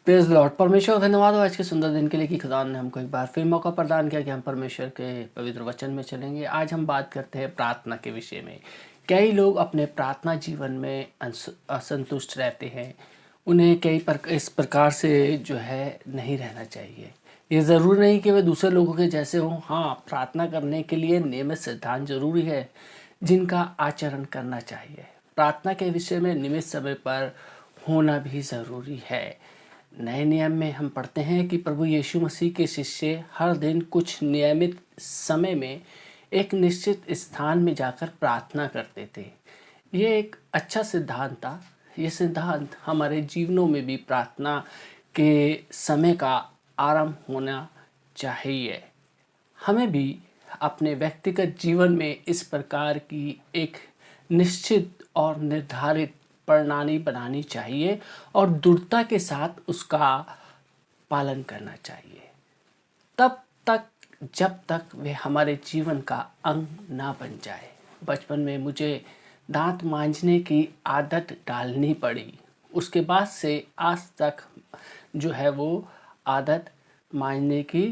Praise the Lord. परमेश्वर का धन्यवाद हो आज के सुंदर दिन के लिए कि खुदा ने हमको एक बार फिर मौका प्रदान किया कि हम परमेश्वर के पवित्र वचन में चलेंगे। आज हम बात करते हैं प्रार्थना के विषय में। कई लोग अपने प्रार्थना जीवन में असंतुष्ट रहते हैं। उन्हें इस प्रकार से जो है नहीं रहना चाहिए। ये ज़रूरी नहीं कि वे दूसरे लोगों के जैसे हों। हाँ, प्रार्थना करने के लिए नियमित सिद्धांत जरूरी है जिनका आचरण करना चाहिए। प्रार्थना के विषय में नियमित समय पर होना भी ज़रूरी है। नए नियम में हम पढ़ते हैं कि प्रभु यीशु मसीह के शिष्य हर दिन कुछ नियमित समय में एक निश्चित स्थान में जाकर प्रार्थना करते थे। ये एक अच्छा सिद्धांत था। ये सिद्धांत हमारे जीवनों में भी प्रार्थना के समय का आरंभ होना चाहिए। हमें भी अपने व्यक्तिगत जीवन में इस प्रकार की एक निश्चित और निर्धारित प्रणाली बनानी चाहिए और दृढ़ता के साथ उसका पालन करना चाहिए, तब तक जब तक वे हमारे जीवन का अंग ना बन जाए। बचपन में मुझे दांत मांजने की आदत डालनी पड़ी। उसके बाद से आज तक जो है वो आदत मांजने की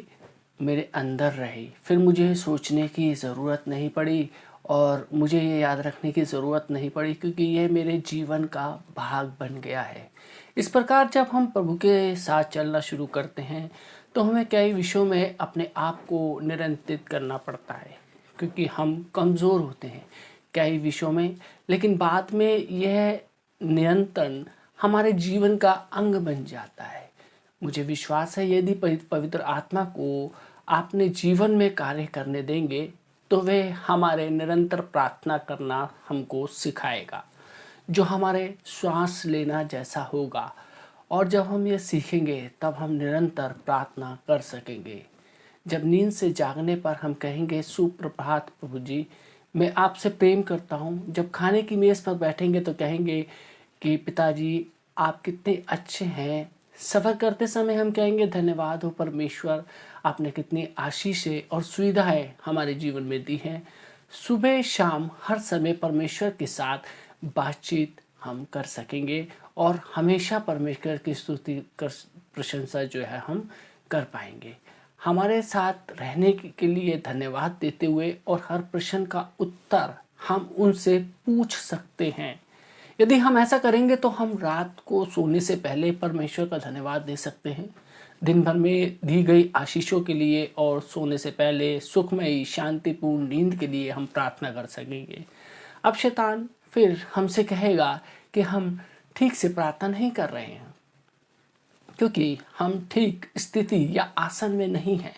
मेरे अंदर रही। फिर मुझे सोचने की ज़रूरत नहीं पड़ी और मुझे ये याद रखने की ज़रूरत नहीं पड़ी, क्योंकि ये मेरे जीवन का भाग बन गया है। इस प्रकार जब हम प्रभु के साथ चलना शुरू करते हैं तो हमें कई विषयों में अपने आप को नियंत्रित करना पड़ता है, क्योंकि हम कमज़ोर होते हैं कई विषयों में। लेकिन बाद में यह नियंत्रण हमारे जीवन का अंग बन जाता है। मुझे विश्वास है यदि पवित्र आत्मा को अपने जीवन में कार्य करने देंगे तो वे हमारे निरंतर प्रार्थना करना हमको सिखाएगा, जो हमारे श्वास लेना जैसा होगा। और जब हम ये सीखेंगे तब हम निरंतर प्रार्थना कर सकेंगे। जब नींद से जागने पर हम कहेंगे सुप्रभात प्रभु जी, मैं आपसे प्रेम करता हूँ। जब खाने की मेज़ पर बैठेंगे तो कहेंगे कि पिताजी आप कितने अच्छे हैं। सफ़र करते समय हम कहेंगे धन्यवाद हो परमेश्वर, आपने कितनी आशीषें और सुविधाएं हमारे जीवन में दी हैं। सुबह शाम हर समय परमेश्वर के साथ बातचीत हम कर सकेंगे और हमेशा परमेश्वर की स्तुति कर प्रशंसा जो है हम कर पाएंगे। हमारे साथ रहने के लिए धन्यवाद देते हुए और हर प्रश्न का उत्तर हम उनसे पूछ सकते हैं। यदि हम ऐसा करेंगे तो हम रात को सोने से पहले परमेश्वर का धन्यवाद दे सकते हैं, दिन भर में दी गई आशीषों के लिए, और सोने से पहले सुखमयी शांतिपूर्ण नींद के लिए हम प्रार्थना कर सकेंगे। अब शैतान फिर हमसे कहेगा कि हम ठीक से प्रार्थना नहीं कर रहे हैं, क्योंकि हम ठीक स्थिति या आसन में नहीं हैं।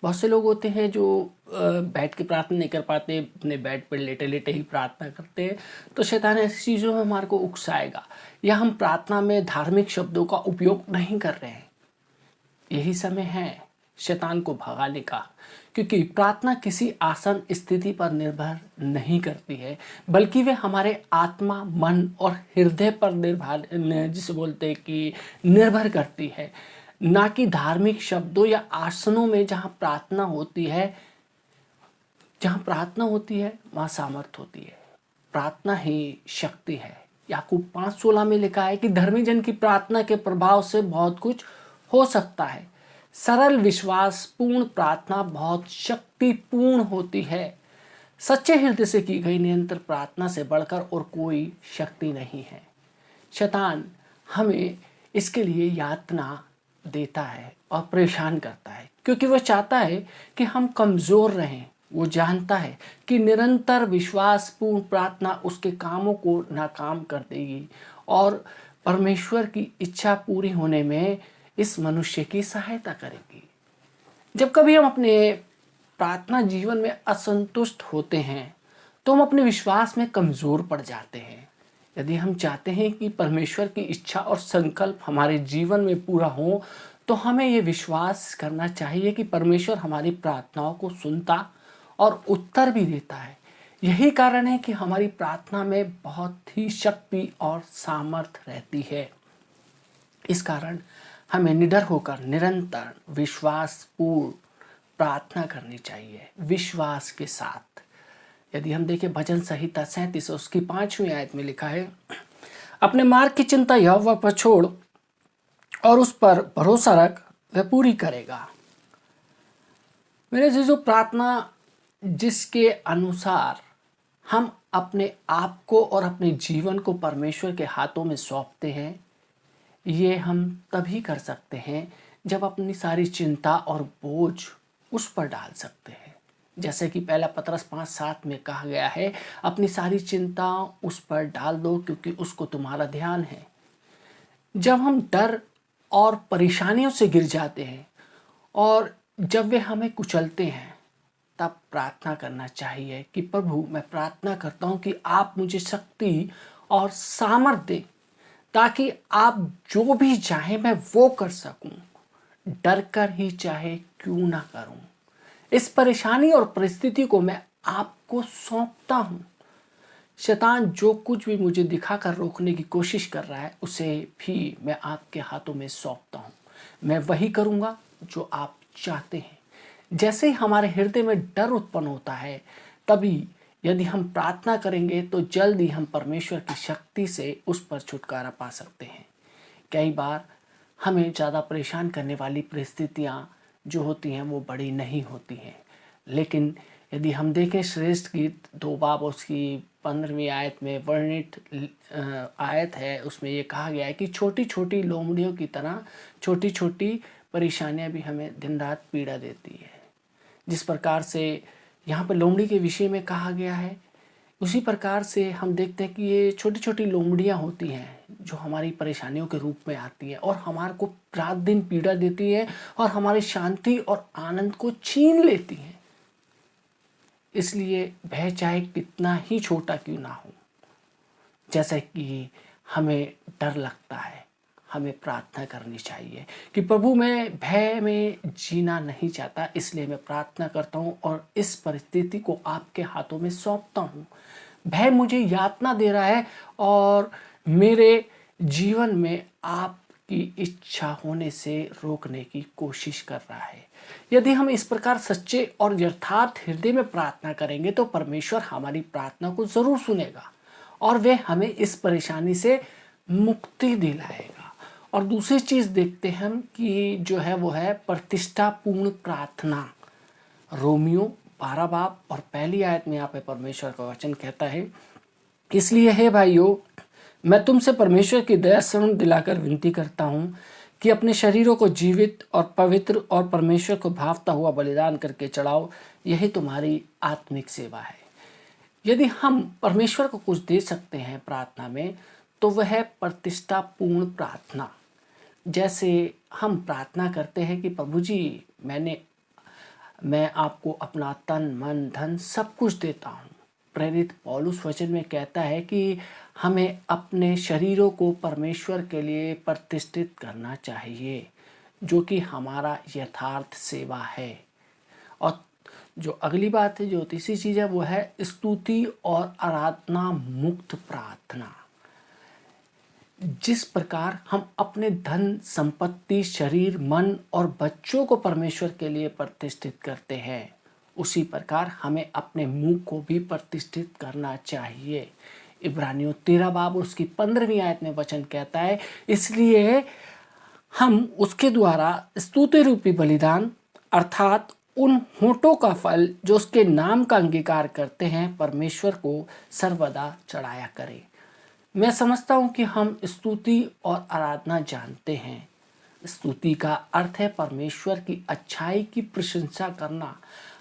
बहुत से लोग होते हैं जो बैठ के प्रार्थना नहीं कर पाते, अपने बेड पर लेटे लेटे ही प्रार्थना करते हैं। तो शैतान ऐसी चीज़ों में हमारे को उकसाएगा, या हम प्रार्थना में धार्मिक शब्दों का उपयोग नहीं कर रहे हैं। यही समय है शैतान को भगाने का, क्योंकि प्रार्थना किसी आसन स्थिति पर निर्भर नहीं करती है, बल्कि वे हमारे आत्मा, मन और हृदय पर जिसे बोलते हैं कि निर्भर करती है, ना कि धार्मिक शब्दों या आसनों में। जहाँ प्रार्थना होती है वहाँ सामर्थ होती है। प्रार्थना ही शक्ति है। याकूब 5:16 में लिखा है कि धर्मी जन की प्रार्थना के प्रभाव से बहुत कुछ हो सकता है। सरल विश्वास पूर्ण प्रार्थना बहुत शक्तिपूर्ण होती है। सच्चे हृदय से की गई निरंतर प्रार्थना से बढ़कर और कोई शक्ति नहीं है। शैतान हमें इसके लिए यातना देता है और परेशान करता है, क्योंकि वह चाहता है कि हम कमज़ोर रहें। वो जानता है कि निरंतर विश्वास पूर्ण प्रार्थना उसके कामों को नाकाम कर देगी और परमेश्वर की इच्छा पूरी होने में इस मनुष्य की सहायता करेगी। जब कभी हम अपने प्रार्थना जीवन में असंतुष्ट होते हैं तो हम अपने विश्वास में कमज़ोर पड़ जाते हैं। यदि हम चाहते हैं कि परमेश्वर की इच्छा और संकल्प हमारे जीवन में पूरा हो, तो हमें ये विश्वास करना चाहिए कि परमेश्वर हमारी प्रार्थनाओं को सुनता और उत्तर भी देता है। यही कारण है कि हमारी प्रार्थना में बहुत ही शक्ति और सामर्थ्य रहती है। इस कारण हमें निडर होकर निरंतर विश्वासपूर्ण प्रार्थना करनी चाहिए, विश्वास के साथ। यदि हम देखें भजन संहिता 37 उसकी 5वीं आयत में लिखा है, अपने मार्ग की चिंता यहोवा पर छोड़ और उस पर भरोसा रख, वह पूरी करेगा। मेरे अजीजों, प्रार्थना जिसके अनुसार हम अपने आप को और अपने जीवन को परमेश्वर के हाथों में सौंपते हैं, ये हम तभी कर सकते हैं जब अपनी सारी चिंता और बोझ उस पर डाल सकते हैं। जैसे कि पहला पतरस 5:7 में कहा गया है, अपनी सारी चिंता उस पर डाल दो क्योंकि उसको तुम्हारा ध्यान है। जब हम डर और परेशानियों से गिर जाते हैं और जब वे हमें कुचलते हैं, तब प्रार्थना करना चाहिए कि प्रभु, मैं प्रार्थना करता हूँ कि आप मुझे शक्ति और सामर्थ्य दें ताकि आप जो भी चाहे मैं वो कर सकूं, डर कर ही चाहे क्यों ना करूं। इस परेशानी और परिस्थिति को मैं आपको सौंपता हूं। शैतान जो कुछ भी मुझे दिखाकर रोकने की कोशिश कर रहा है, उसे भी मैं आपके हाथों में सौंपता हूं। मैं वही करूंगा जो आप चाहते हैं। जैसे ही हमारे हृदय में डर उत्पन्न होता है, तभी यदि हम प्रार्थना करेंगे तो जल्द ही हम परमेश्वर की शक्ति से उस पर छुटकारा पा सकते हैं। कई बार हमें ज़्यादा परेशान करने वाली परिस्थितियाँ जो होती हैं वो बड़ी नहीं होती हैं, लेकिन यदि हम देखें श्रेष्ठ गीत 2 बाब उसकी 15वीं आयत में वर्णित आयत है, उसमें ये कहा गया है कि छोटी छोटी लोमड़ियों की तरह छोटी छोटी परेशानियां भी हमें दिन रात पीड़ा देती है। जिस प्रकार से यहाँ पर लोमड़ी के विषय में कहा गया है, उसी प्रकार से हम देखते हैं कि ये छोटी छोटी लोमड़ियाँ होती हैं जो हमारी परेशानियों के रूप में आती हैं और हमारे को रात दिन पीड़ा देती है और हमारी शांति और आनंद को छीन लेती हैं। इसलिए भय चाहे कितना ही छोटा क्यों ना हो, जैसे कि हमें डर लगता है, हमें प्रार्थना करनी चाहिए कि प्रभु, मैं भय में जीना नहीं चाहता, इसलिए मैं प्रार्थना करता हूँ और इस परिस्थिति को आपके हाथों में सौंपता हूँ। भय मुझे यातना दे रहा है और मेरे जीवन में आपकी इच्छा होने से रोकने की कोशिश कर रहा है। यदि हम इस प्रकार सच्चे और यथार्थ हृदय में प्रार्थना करेंगे तो परमेश्वर हमारी प्रार्थना को जरूर सुनेगा और वे हमें इस परेशानी से मुक्ति दिलाएगा। और दूसरी चीज देखते हैं हम कि जो है वो है प्रतिष्ठापूर्ण प्रार्थना। रोमियो 12 बाब और पहली आयत में यहाँ पे परमेश्वर का वचन कहता है, इसलिए हे भाइयों, मैं तुमसे परमेश्वर की दया स्मरण दिलाकर विनती करता हूँ कि अपने शरीरों को जीवित और पवित्र और परमेश्वर को भावता हुआ बलिदान करके चढ़ाओ, यही तुम्हारी आत्मिक सेवा है। यदि हम परमेश्वर को कुछ दे सकते हैं प्रार्थना में, तो वह है प्रतिष्ठापूर्ण प्रार्थना। जैसे हम प्रार्थना करते हैं कि प्रभु जी, मैं आपको अपना तन मन धन सब कुछ देता हूँ। प्रेरित पौलुस वचन में कहता है कि हमें अपने शरीरों को परमेश्वर के लिए प्रतिष्ठित करना चाहिए, जो कि हमारा यथार्थ सेवा है। और जो अगली बात है, जो तीसरी चीज़ है, वो है स्तुति और आराधना मुक्त प्रार्थना। जिस प्रकार हम अपने धन संपत्ति, शरीर, मन और बच्चों को परमेश्वर के लिए प्रतिष्ठित करते हैं, उसी प्रकार हमें अपने मुंह को भी प्रतिष्ठित करना चाहिए। इब्रानियों 13 बाब उसकी 15वीं आयत में वचन कहता है, इसलिए हम उसके द्वारा स्तुति रूपी बलिदान अर्थात उन होठों का फल जो उसके नाम का अंगीकार करते हैं, परमेश्वर को सर्वदा चढ़ाया करें। मैं समझता हूं कि हम स्तुति और आराधना जानते हैं। स्तुति का अर्थ है परमेश्वर की अच्छाई की प्रशंसा करना,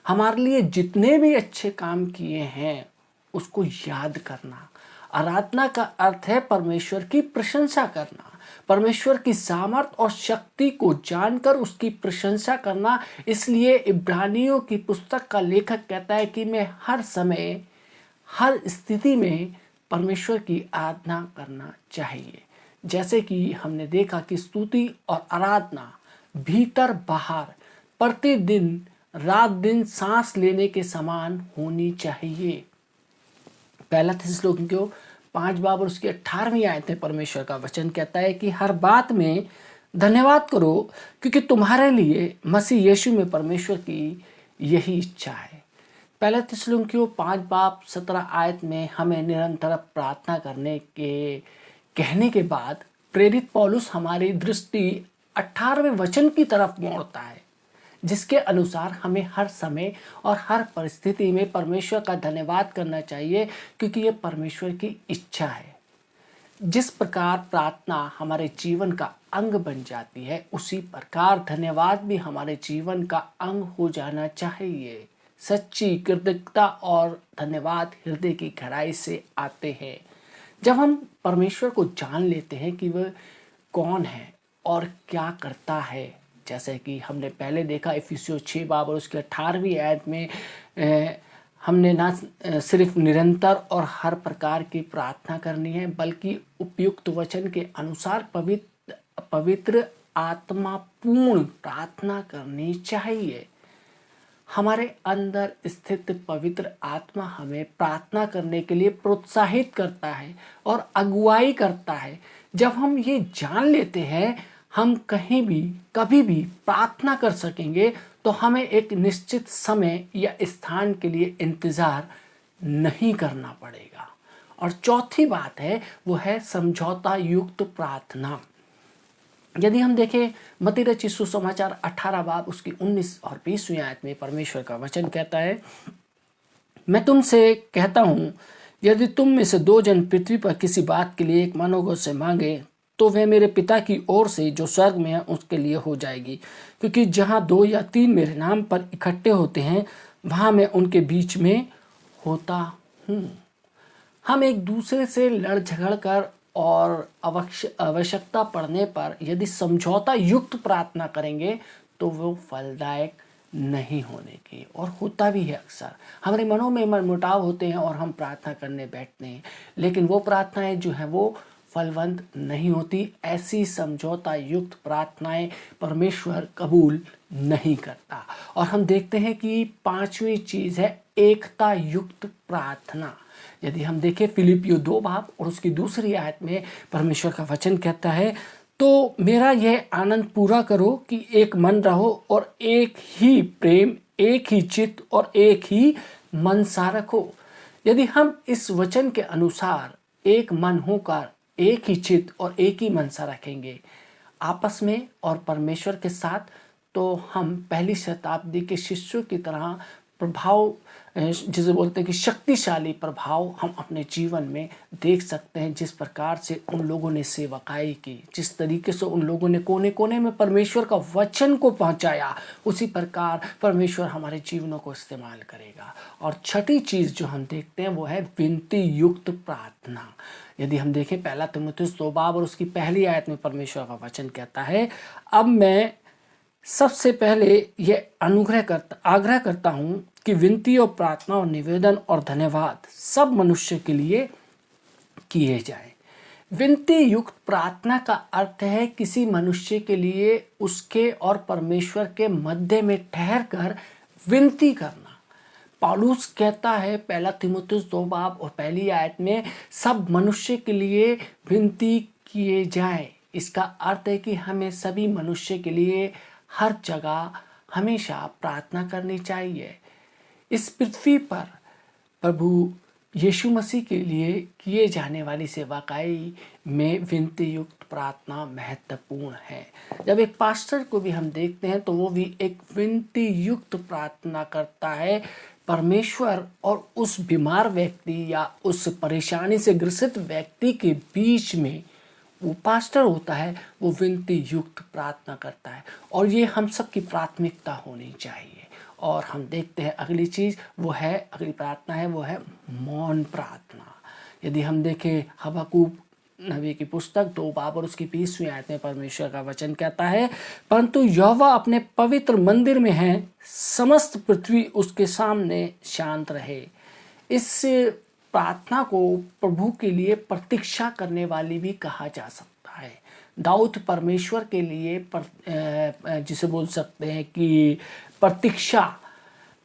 हमारे लिए जितने भी अच्छे काम किए हैं उसको याद करना। आराधना का अर्थ है परमेश्वर की प्रशंसा करना, परमेश्वर की सामर्थ और शक्ति को जानकर उसकी प्रशंसा करना। इसलिए इब्रानियों की पुस्तक का लेखक कहता है कि मैं हर समय, हर स्थिति में परमेश्वर की आराधना करना चाहिए। जैसे कि हमने देखा कि स्तुति और आराधना भीतर बाहर प्रतिदिन रात दिन सांस लेने के समान होनी चाहिए। पहला थिस्सलुनीकियों 5 बाब और उसकी 18वीं आयत में परमेश्वर का वचन कहता है कि हर बात में धन्यवाद करो, क्योंकि तुम्हारे लिए मसीह यीशु में परमेश्वर की यही इच्छा है। पहला थिस्सलुनीकियों 5 बाब 17 आयत में हमें निरंतर प्रार्थना करने के कहने के बाद प्रेरित पौलुस हमारी दृष्टि 18वें वचन की तरफ मोड़ता है, जिसके अनुसार हमें हर समय और हर परिस्थिति में परमेश्वर का धन्यवाद करना चाहिए, क्योंकि ये परमेश्वर की इच्छा है। जिस प्रकार प्रार्थना हमारे जीवन का अंग बन जाती है, उसी प्रकार धन्यवाद भी हमारे जीवन का अंग हो जाना चाहिए। सच्ची कृतज्ञता और धन्यवाद हृदय की गहराई से आते हैं। जब हम परमेश्वर को जान लेते हैं कि वह कौन है और क्या करता है, जैसे कि हमने पहले देखा इफिसियों 6 बाब और उसके 18वीं आयत में हमने ना सिर्फ निरंतर और हर प्रकार की प्रार्थना करनी है, बल्कि उपयुक्त वचन के अनुसार पवित्र आत्मा पूर्ण प्रार्थना करनी चाहिए। हमारे अंदर स्थित पवित्र आत्मा हमें प्रार्थना करने के लिए प्रोत्साहित करता है और अगुवाई करता है। जब हम ये जान लेते हैं हम कहीं भी कभी भी प्रार्थना कर सकेंगे, तो हमें एक निश्चित समय या स्थान के लिए इंतज़ार नहीं करना पड़ेगा। और चौथी बात है वो है समझौता युक्त प्रार्थना। यदि हम देखें मत्ती रचित सुसमाचार 18 बाब उसकी 19 और 20वीं आयत में परमेश्वर का वचन कहता है, मैं तुमसे कहता हूँ, यदि तुम में से 2 जन पृथ्वी पर किसी बात के लिए एक मनोगत से मांगे, तो वह मेरे पिता की ओर से जो स्वर्ग में है उसके लिए हो जाएगी। क्योंकि जहाँ 2 या 3 मेरे नाम पर इकट्ठे होते हैं, वहाँ मैं उनके बीच में होता हूँ। हम एक दूसरे से लड़ झगड़ कर और आवश्यकता पड़ने पर यदि समझौता युक्त प्रार्थना करेंगे, तो वो फलदायक नहीं होने की, और होता भी है। अक्सर हमारे मनों में मनमुटाव होते हैं और हम प्रार्थना करने बैठते हैं, लेकिन वो प्रार्थनाएं जो हैं वो फलवंत नहीं होती। ऐसी समझौता युक्त प्रार्थनाएं परमेश्वर कबूल नहीं करता। और हम देखते हैं कि 5वीं चीज़ है एकता युक्त प्रार्थना। यदि हम देखें फिलिपियों 2 बाब और उसकी 2री आयत में परमेश्वर का वचन कहता है, तो मेरा यह आनंद पूरा करो कि एक मन रहो और एक ही प्रेम, एक ही चित्त और एक ही मनसा रखो। यदि हम इस वचन के अनुसार एक मन होकर एक ही चित्त और एक ही मनसा रखेंगे आपस में और परमेश्वर के साथ, तो हम पहली शताब्दी के शिष्यों की तरह प्रभाव, जिसे बोलते हैं कि शक्तिशाली प्रभाव, हम अपने जीवन में देख सकते हैं। जिस प्रकार से उन लोगों ने सेवकाई की, जिस तरीके से उन लोगों ने कोने कोने में परमेश्वर का वचन को पहुंचाया, उसी प्रकार परमेश्वर हमारे जीवनों को इस्तेमाल करेगा। और छठी चीज़ जो हम देखते हैं वो है विनती युक्त प्रार्थना। यदि हम देखें 1 तीमुथियुस 2 बाब और उसकी 1ली आयत में परमेश्वर का वचन कहता है, अब मैं सबसे पहले ये आग्रह करता हूँ कि विनती और प्रार्थना और निवेदन और धन्यवाद सब मनुष्य के लिए किए जाए। विनती युक्त प्रार्थना का अर्थ है किसी मनुष्य के लिए उसके और परमेश्वर के मध्य में ठहर कर विनती करना। पौलुस कहता है 1 तीमुथियुस 2 बाब और 1ली आयत में, सब मनुष्य के लिए विनती किए जाए। इसका अर्थ है कि हमें सभी मनुष्य के लिए हर जगह हमेशा प्रार्थना करनी चाहिए। इस पृथ्वी पर प्रभु यीशु मसीह के लिए किए जाने वाली सेवकाई में विनती युक्त प्रार्थना महत्वपूर्ण है। जब एक पास्टर को भी हम देखते हैं तो वो भी एक विनती युक्त प्रार्थना करता है परमेश्वर और उस बीमार व्यक्ति या उस परेशानी से ग्रसित व्यक्ति के बीच में वो पास्टर होता है, वो विनती युक्त प्रार्थना करता है। और ये हम सब की प्राथमिकता होनी चाहिए। और हम देखते हैं अगली प्रार्थना है वो है मौन प्रार्थना। यदि हम देखें हबक्कूक नबी की पुस्तक 2 बाब और उसकी 20वीं आयत में परमेश्वर का वचन कहता है, परंतु यहोवा अपने पवित्र मंदिर में है, समस्त पृथ्वी उसके सामने शांत रहे। इस प्रार्थना को प्रभु के लिए प्रतीक्षा करने वाली भी कहा जा सकता है। दाऊद परमेश्वर के लिए जिसे बोल सकते हैं कि प्रतीक्षा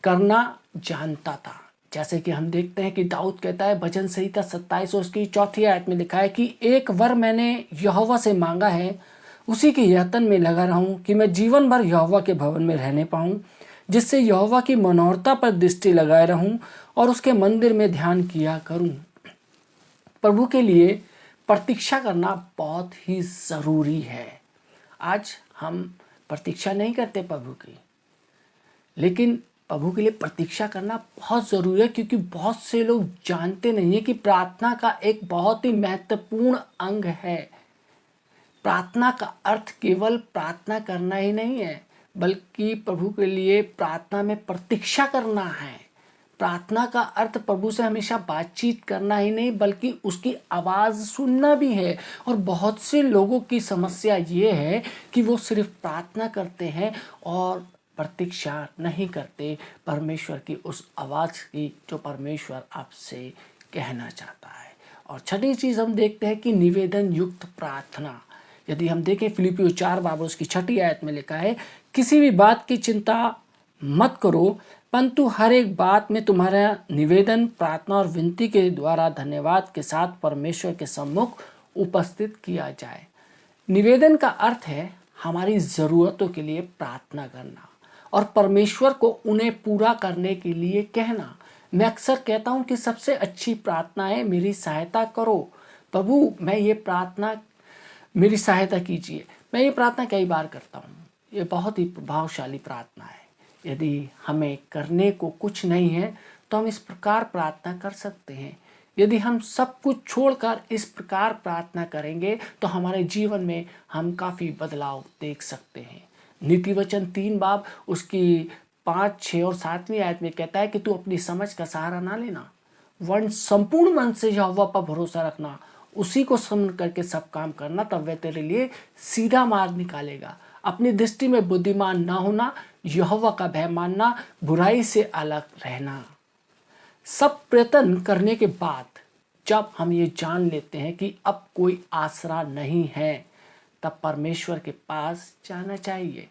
करना जानता था। जैसे कि हम देखते हैं कि दाऊद कहता है भजन संहिता 27 और उसकी 4ठी आयत में लिखा है कि एक वर मैंने यहोवा से मांगा है, उसी के यत्न में लगा रहूं कि मैं जीवन भर यहोवा के भवन में रहने पाऊं, जिससे यहोवा की मनोरता पर दृष्टि लगाए रहूं और उसके मंदिर में ध्यान किया करूं। प्रभु के लिए प्रतीक्षा करना बहुत ही ज़रूरी है। आज हम प्रतीक्षा नहीं करते प्रभु की, लेकिन प्रभु के लिए प्रतीक्षा करना बहुत ज़रूरी है, क्योंकि बहुत से लोग जानते नहीं है कि प्रार्थना का एक बहुत ही महत्वपूर्ण अंग है। प्रार्थना का अर्थ केवल प्रार्थना करना ही नहीं है, बल्कि प्रभु के लिए प्रार्थना में प्रतीक्षा करना है। प्रार्थना का अर्थ प्रभु से हमेशा बातचीत करना ही नहीं, बल्कि उसकी आवाज़ सुनना भी है। और बहुत से लोगों की समस्या ये है कि वो सिर्फ प्रार्थना करते हैं और प्रतीक्षा नहीं करते परमेश्वर की उस आवाज़ की जो परमेश्वर आपसे कहना चाहता है। और छठी चीज़ हम देखते हैं कि निवेदन युक्त प्रार्थना। यदि हम देखें फिलिपियों 4 बाब उसकी 6 आयत में लिखा है, किसी भी बात की चिंता मत करो, परंतु हर एक बात में तुम्हारा निवेदन प्रार्थना और विनती के द्वारा धन्यवाद के साथ परमेश्वर के सम्मुख उपस्थित किया जाए। निवेदन का अर्थ है हमारी ज़रूरतों के लिए प्रार्थना करना और परमेश्वर को उन्हें पूरा करने के लिए कहना। मैं अक्सर कहता हूँ कि सबसे अच्छी प्रार्थना है, मेरी सहायता करो प्रभु, मैं ये प्रार्थना, मेरी सहायता कीजिए। मैं ये प्रार्थना कई बार करता हूँ, ये बहुत ही प्रभावशाली प्रार्थना है। यदि हमें करने को कुछ नहीं है तो हम इस प्रकार प्रार्थना कर सकते हैं। यदि हम सब कुछ छोड़कर इस प्रकार प्रार्थना करेंगे तो हमारे जीवन में हम काफ़ी बदलाव देख सकते हैं। नीति वचन 3 बाब उसकी 5, 6 और 7वीं आयत में कहता है कि तू अपनी समझ का सहारा ना लेना, वरन संपूर्ण मन से यहोवा पर भरोसा रखना, उसी को समझ करके सब काम करना, तब वह तेरे लिए सीधा मार्ग निकालेगा। अपनी दृष्टि में बुद्धिमान ना होना, यहोवा का भय मानना, बुराई से अलग रहना। सब प्रयत्न करने के बाद जब हम ये जान लेते हैं कि अब कोई आसरा नहीं है, तब परमेश्वर के पास जाना चाहिए,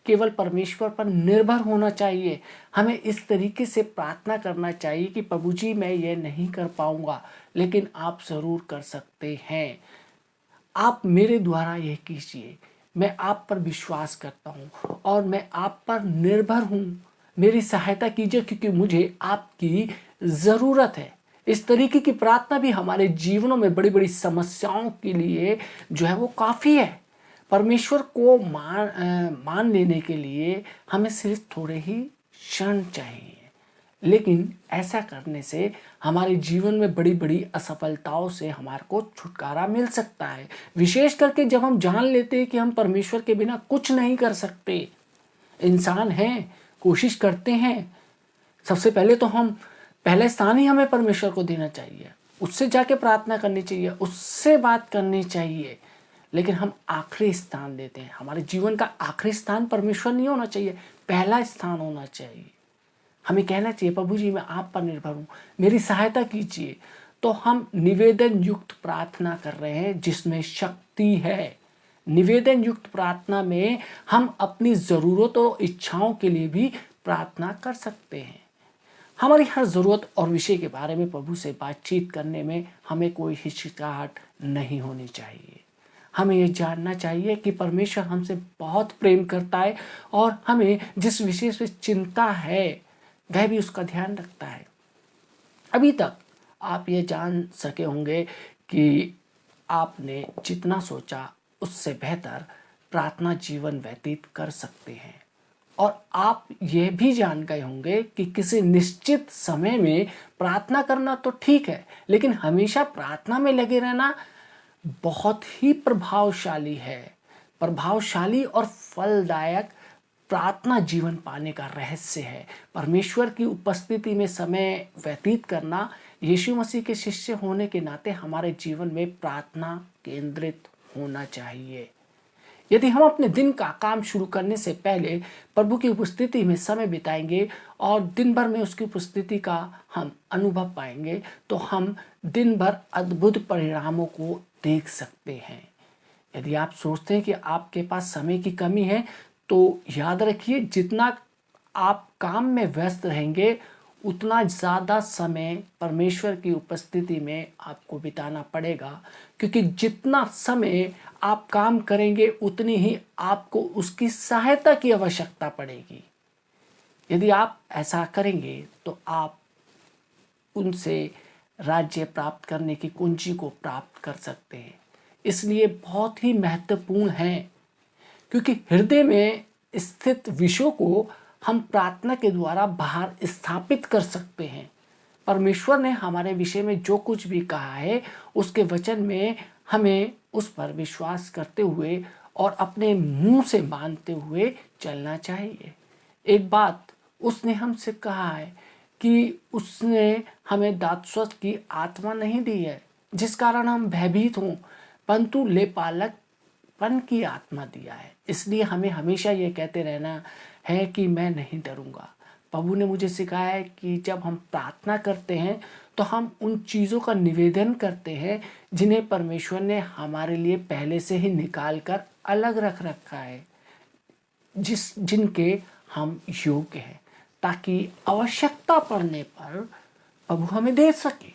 केवल परमेश्वर पर निर्भर होना चाहिए। हमें इस तरीके से प्रार्थना करना चाहिए कि प्रभु जी मैं ये नहीं कर पाऊंगा, लेकिन आप ज़रूर कर सकते हैं। आप मेरे द्वारा यह कीजिए, मैं आप पर विश्वास करता हूँ और मैं आप पर निर्भर हूँ, मेरी सहायता कीजिए क्योंकि मुझे आपकी ज़रूरत है। इस तरीके की प्रार्थना भी हमारे जीवनों में बड़ी बड़ी समस्याओं के लिए जो है वो काफ़ी है। परमेश्वर को मान लेने के लिए हमें सिर्फ थोड़े ही क्षण चाहिए, लेकिन ऐसा करने से हमारे जीवन में बड़ी बड़ी असफलताओं से हमारे को छुटकारा मिल सकता है। विशेष करके जब हम जान लेते हैं कि हम परमेश्वर के बिना कुछ नहीं कर सकते, इंसान हैं, कोशिश करते हैं, सबसे पहले तो हम पहले स्थान ही हमें परमेश्वर को देना चाहिए, उससे जाके प्रार्थना करनी चाहिए, उससे बात करनी चाहिए। लेकिन हम आखिरी स्थान देते हैं। हमारे जीवन का आखिरी स्थान परमेश्वर नहीं होना चाहिए, पहला स्थान होना चाहिए। हमें कहना चाहिए प्रभु जी मैं आप पर निर्भर हूँ, मेरी सहायता कीजिए। तो हम निवेदन युक्त प्रार्थना कर रहे हैं जिसमें शक्ति है। निवेदन युक्त प्रार्थना में हम अपनी ज़रूरतों और इच्छाओं के लिए भी प्रार्थना कर सकते हैं। हमारी हर ज़रूरत और विषय के बारे में प्रभु से बातचीत करने में हमें कोई हिचकिचाहट नहीं होनी चाहिए। हमें ये जानना चाहिए कि परमेश्वर हमसे बहुत प्रेम करता है और हमें जिस विषय से चिंता है वह भी उसका ध्यान रखता है। अभी तक आप ये जान सके होंगे कि आपने जितना सोचा उससे बेहतर प्रार्थना जीवन व्यतीत कर सकते हैं। और आप ये भी जान गए होंगे कि किसी निश्चित समय में प्रार्थना करना तो ठीक है, लेकिन हमेशा प्रार्थना में लगे रहना बहुत ही प्रभावशाली है। प्रभावशाली और फलदायक प्रार्थना जीवन पाने का रहस्य है। परमेश्वर की उपस्थिति में समय व्यतीत करना यीशु मसीह के शिष्य होने के नाते हमारे जीवन में प्रार्थना केंद्रित होना चाहिए। यदि हम अपने दिन का काम शुरू करने से पहले प्रभु की उपस्थिति में समय बिताएंगे और दिन भर में उसकी उपस्थिति का हम अनुभव पाएंगे, तो हम दिन भर अद्भुत परिणामों को देख सकते हैं। यदि आप सोचते हैं कि आपके पास समय की कमी है, तो याद रखिए जितना आप काम में व्यस्त रहेंगे उतना ज़्यादा समय परमेश्वर की उपस्थिति में आपको बिताना पड़ेगा, क्योंकि जितना समय आप काम करेंगे उतनी ही आपको उसकी सहायता की आवश्यकता पड़ेगी। यदि आप ऐसा करेंगे तो आप उनसे राज्य प्राप्त करने की कुंजी को प्राप्त कर सकते हैं। इसलिए बहुत ही महत्वपूर्ण है क्योंकि हृदय में स्थित विषयों को हम प्रार्थना के द्वारा बाहर स्थापित कर सकते हैं। परमेश्वर ने हमारे विषय में जो कुछ भी कहा है उसके वचन में हमें उस पर विश्वास करते हुए और अपने मुंह से मानते हुए चलना चाहिए। एक बात उसने हमसे कहा है कि उसने हमें दासत्व की आत्मा नहीं दी है जिस कारण हम भयभीत हों, परंतु लेपालकपन की आत्मा दिया है। इसलिए हमें हमेशा ये कहते रहना है कि मैं नहीं डरूंगा। प्रभु ने मुझे सिखाया है कि जब हम प्रार्थना करते हैं तो हम उन चीज़ों का निवेदन करते हैं जिन्हें परमेश्वर ने हमारे लिए पहले से ही निकाल कर अलग रख रखा है, जिनके हम योग्य हैं, ताकि आवश्यकता पड़ने पर प्रभु हमें दे सके।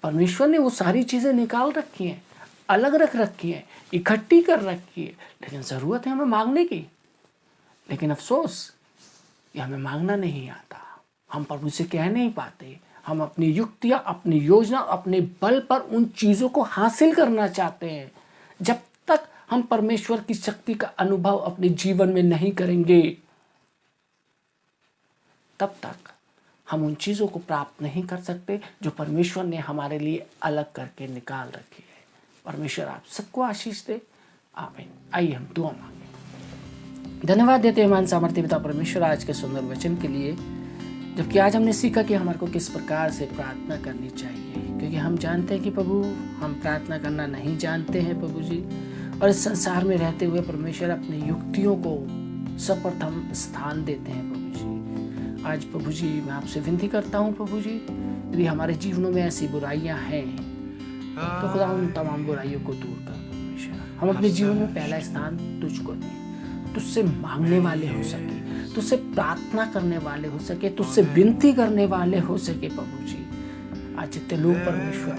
परमेश्वर ने वो सारी चीज़ें निकाल रखी हैं, अलग रख रखी हैं, इकट्ठी कर रखी है, लेकिन ज़रूरत है हमें मांगने की। लेकिन अफसोस ये हमें मांगना नहीं आता, हम प्रभु से कह नहीं पाते। हम अपनी युक्तियाँ, अपनी योजना, अपने बल पर उन चीज़ों को हासिल करना चाहते हैं। जब तक हम परमेश्वर की शक्ति का अनुभव अपने जीवन में नहीं करेंगे तब तक हम उन चीज़ों को प्राप्त नहीं कर सकते जो परमेश्वर ने हमारे लिए अलग करके निकाल रखी है। परमेश्वर आप सबको आशीष दे, आमीन। आइए हम दुआ मांगे। धन्यवाद देते हैं मान सामर्थ्य पिता परमेश्वर आज के सुंदर वचन के लिए, जबकि आज हमने सीखा कि हमारे को किस प्रकार से प्रार्थना करनी चाहिए, क्योंकि हम जानते हैं कि प्रभु हम प्रार्थना करना नहीं जानते हैं प्रभु जी, और इस संसार में रहते हुए परमेश्वर अपनी युक्तियों को सर्वप्रथम स्थान देते हैं प्रभु जी। आज प्रभु जी मैं आपसे विनती करता हूँ प्रभु जी, यदि हमारे जीवनों में ऐसी बुराइयाँ हैं तो खुदा उन तमाम बुराइयों को दूर कर परमेश्वर। हम अपने जीवन में पहला स्थान तुझको दें, तुझसे मांगने वाले हो सके, तुझसे प्रार्थना करने वाले हो सके, तुझसे विनती करने वाले हो सके प्रभु जी। आज जितने लोग परमेश्वर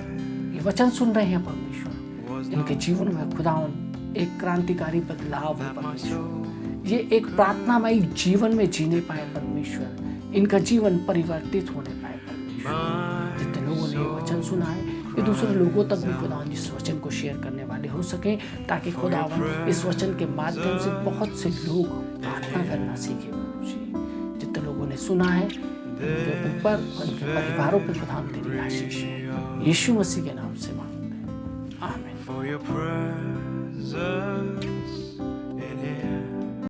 ये वचन सुन रहे हैं परमेश्वर, इनके जीवन में खुदावन एक क्रांतिकारी बदलाव हो परमेश्वर, ये एक प्रार्थनामयी जीवन में जीने पाए परमेश्वर, इनका जीवन परिवर्तित होने पाए परमेश्वर। जितने लोगों ने ये वचन सुना है ये दूसरे लोगों तक भी खुदावन इस वचन को शेयर करने वाले हो सके, ताकि खुदावन इस वचन के माध्यम से बहुत से लोग प्रार्थना करना सीखे प्रभु जी। जितने लोगों ने सुना है उनके ऊपर, उनके परिवारों पर खुदावन तेरी आशीष हो, यीशु मसीह के नाम से मांगते हैं, आमीन।